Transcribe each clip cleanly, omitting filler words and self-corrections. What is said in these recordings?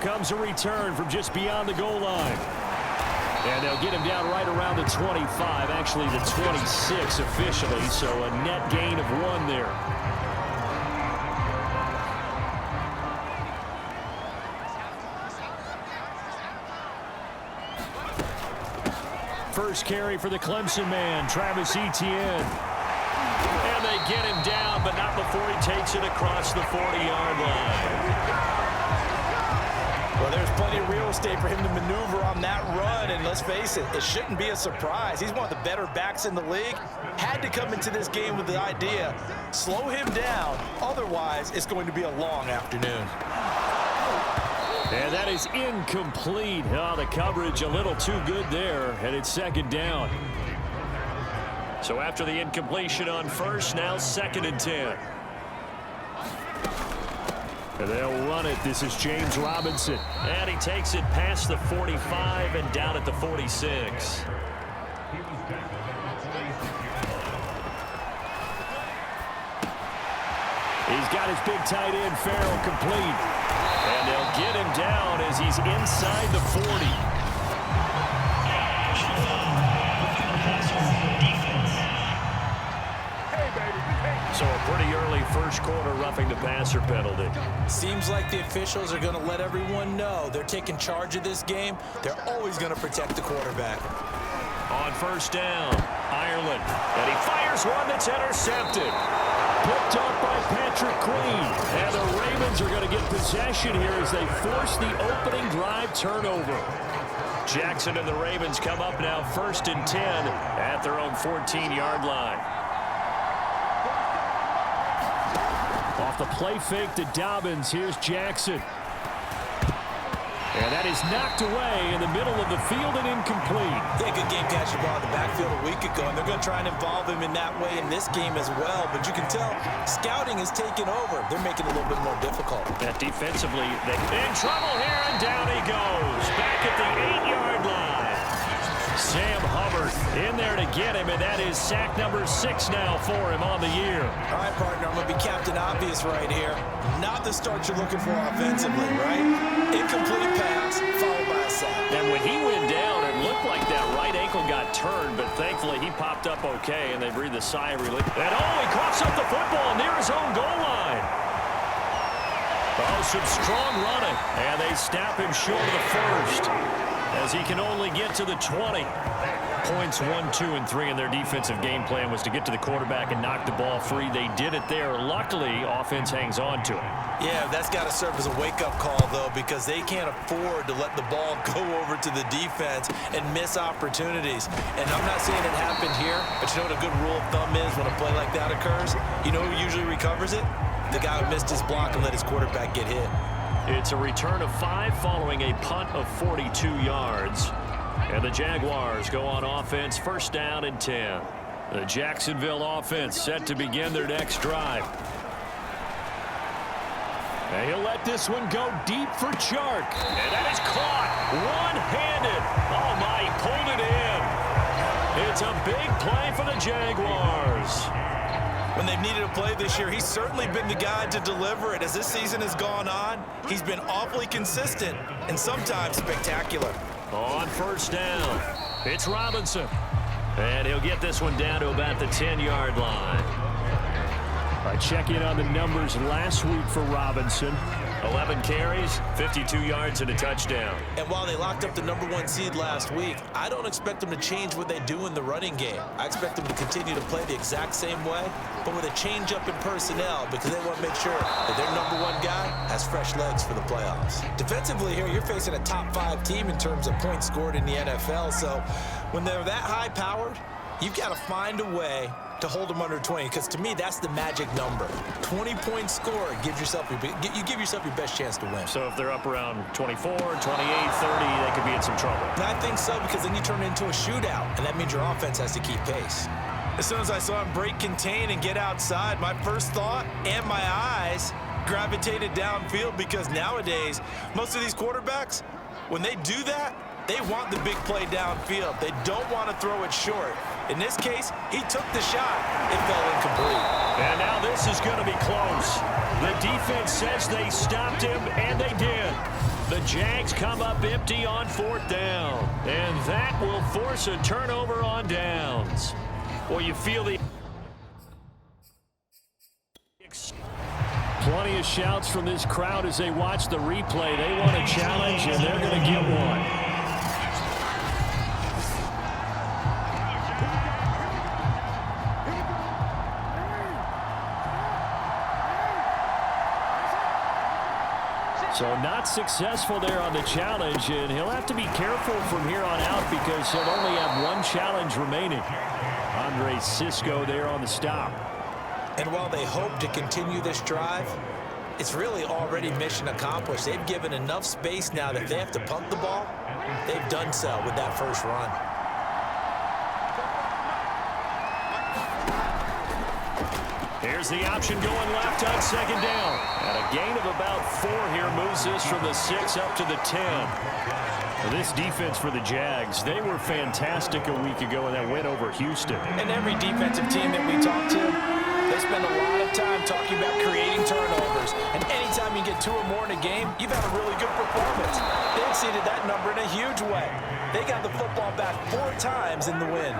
comes a return from just beyond the goal line. And they'll get him down right around the 25, actually the 26 officially, so a net gain of 1 there. First carry for the Clemson man, Travis Etienne. And they get him down, but not before he takes it across the 40-yard line. Well, there's plenty of real estate for him to maneuver on that run, and let's face it, it shouldn't be a surprise. He's one of the better backs in the league. Had to come into this game with the idea, slow him down, otherwise it's going to be a long afternoon. And that is incomplete. Oh, the coverage a little too good there, and it's second down. So after the incompletion on first, now 2nd and 10. And they'll run it. This is James Robinson. And he takes it past the 45 and down at the 46. He's got his big tight end, Farrell, complete. And they'll get him down as he's inside the 40. So a pretty early first quarter roughing the passer penalty. Seems like the officials are going to let everyone know they're taking charge of this game. They're always going to protect the quarterback. On first down, Ireland. And he fires one that's intercepted. Picked up by Patrick Queen. And the Ravens are going to get possession here as they force the opening drive turnover. Jackson and the Ravens come up now 1st and 10 at their own 14-yard line. Off the play fake to Dobbins. Here's Jackson. And that is knocked away in the middle of the field and incomplete. They had a good game catching ball in the backfield a week ago, and they're going to try and involve him in that way in this game as well. But you can tell scouting is taking over. They're making it a little bit more difficult. That defensively, they're in trouble here, and down he goes. Back at the 8-yard line. Sam Hubbard in there to get him, and that is sack number 6 now for him on the year. All right, partner, I'm going to be Captain Obvious right here. Not the start you're looking for offensively, right? Incomplete pass, followed by a sack. And when he went down, it looked like that right ankle got turned, but thankfully he popped up okay, and they breathed a sigh of relief. And he coughs up the football near his own goal line. Oh, some strong running, and they snap him short of the first, as he can only get to the 20. Points 1, 2, and 3 in their defensive game plan was to get to the quarterback and knock the ball free. They did it there. Luckily, offense hangs on to it. Yeah, that's got to serve as a wake-up call, though, because they can't afford to let the ball go over to the defense and miss opportunities. And I'm not saying it happened here, but you know what a good rule of thumb is when a play like that occurs? You know who usually recovers it? The guy who missed his block and let his quarterback get hit. It's a return of 5 following a punt of 42 yards. And the Jaguars go on offense, 1st down and 10. The Jacksonville offense set to begin their next drive. And he'll let this one go deep for Chark. And that is caught one-handed. Oh, my, he pulled it in. It's a big play for the Jaguars. When they've needed a play this year, he's certainly been the guy to deliver it. As this season has gone on, he's been awfully consistent and sometimes spectacular. On 1st down, it's Robinson. And he'll get this one down to about the 10-yard line. I check in on the numbers last week for Robinson. 11 carries, 52 yards, and a touchdown. And while they locked up the #1 seed last week, I don't expect them to change what they do in the running game. I expect them to continue to play the exact same way, but with a change up in personnel because they want to make sure that their #1 guy has fresh legs for the playoffs. Defensively here, you're facing a top 5 team in terms of points scored in the NFL, so when they're that high-powered, you've got to find a way to hold them under 20, because to me, that's the magic number. 20-point score gives yourself you give yourself your best chance to win. So if they're up around 24, 28, 30, they could be in some trouble. And I think so, because then you turn it into a shootout, and that means your offense has to keep pace. As soon as I saw him break contain and get outside, my first thought and my eyes gravitated downfield, because nowadays, most of these quarterbacks, when they do that, they want the big play downfield. They don't want to throw it short. In this case, he took the shot. It fell incomplete. And now this is going to be close. The defense says they stopped him, and they did. The Jags come up empty on 4th down. And that will force a turnover on downs. Well, you feel the... Plenty of shouts from this crowd as they watch the replay. They want a challenge, and they're going to get one. So not successful there on the challenge, and he'll have to be careful from here on out because he'll only have one challenge remaining. Andre Cisco there on the stop. And while they hope to continue this drive, it's really already mission accomplished. They've given enough space now that if they have to punt the ball, they've done so with that first run. Here's the option going left on 2nd down. And a gain of about 4 here moves this from the 6 up to the 10. Well, this defense for the Jags, they were fantastic a week ago in that win over Houston. And every defensive team that we talk to, they spend a lot of time talking about creating turnovers. And anytime you get 2 or more in a game, you've had a really good performance. They exceeded that number in a huge way. They got the football back 4 times in the win.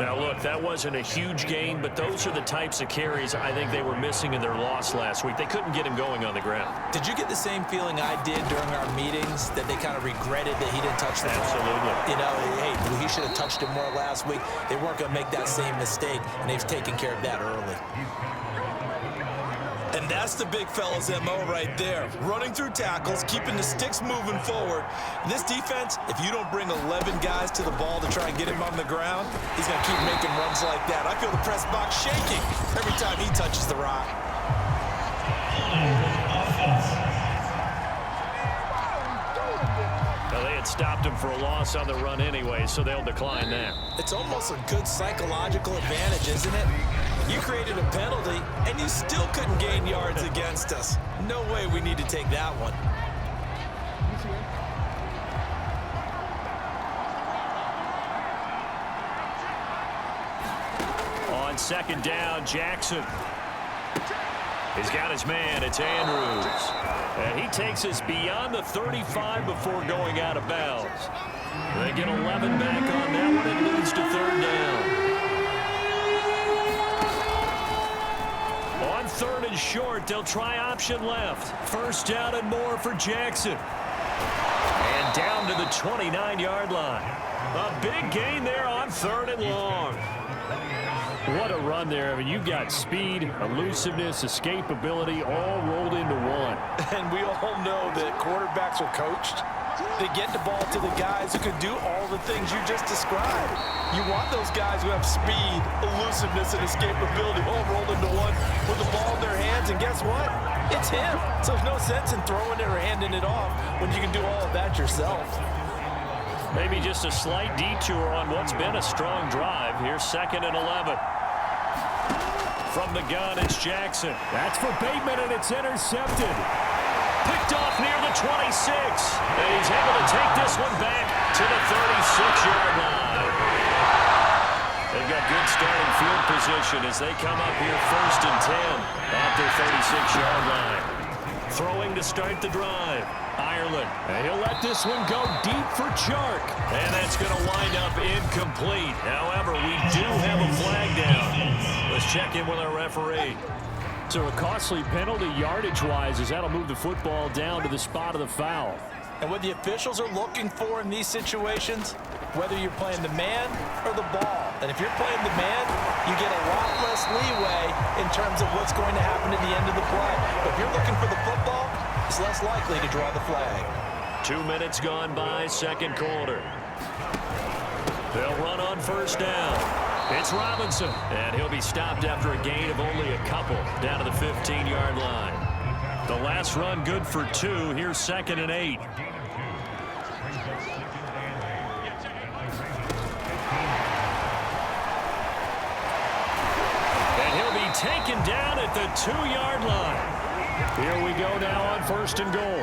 Now, look, that wasn't a huge gain, but those are the types of carries I think they were missing in their loss last week. They couldn't get him going on the ground. Did you get the same feeling I did during our meetings, that they kind of regretted that he didn't touch the ball? Absolutely. You know, hey, he should have touched it more last week. They weren't going to make that same mistake, and they've taken care of that early. And that's the big fella's MO right there. Running through tackles, keeping the sticks moving forward. This defense, if you don't bring 11 guys to the ball to try and get him on the ground, he's going to keep making runs like that. I feel the press box shaking every time he touches the rock. Well, they had stopped him for a loss on the run anyway, so they'll decline that. It's almost a good psychological advantage, isn't it? You created a penalty, and you still couldn't gain yards against us. No way we need to take that one. On 2nd down, Jackson. He's got his man. It's Andrews. And he takes us beyond the 35 before going out of bounds. They get 11 back on that one. It leads to 3rd down. On 3rd and short, they'll try option left. 1st down and more for Jackson. And down to the 29-yard line. A big gain there on 3rd and long. What a run there. I mean, you've got speed, elusiveness, escapability all rolled into one. And we all know that quarterbacks are coached. They get the ball to the guys who can do all the things you just described. You want those guys who have speed, elusiveness, and escapability all rolled into one with the ball in their hands. And guess what? It's him. So there's no sense in throwing it or handing it off when you can do all of that yourself. Maybe just a slight detour on what's been a strong drive. Here's 2nd and 11. From the gun, it's Jackson. That's for Bateman, and it's intercepted. Picked off near the 26. And he's able to take this one back to the 36-yard line. They've got good starting field position as they come up here 1st and 10 at their 36-yard line. Throwing to start the drive. Ireland. And he'll let this one go deep for Chark. And that's going to wind up incomplete. However, we do have a flag down. Let's check in with our referee. So a costly penalty yardage-wise as that'll move the football down to the spot of the foul. And what the officials are looking for in these situations, whether you're playing the man or the ball. And if you're playing the man, you get a lot less leeway in terms of what's going to happen at the end of the play. But if you're looking for the football, it's less likely to draw the flag. 2 minutes gone by, 2nd quarter. They'll run on 1st down. It's Robinson, and he'll be stopped after a gain of only a couple down to the 15-yard line. The last run good for 2. Here's 2nd and 8. And he'll be taken down at the 2-yard line. Here we go now on 1st and goal.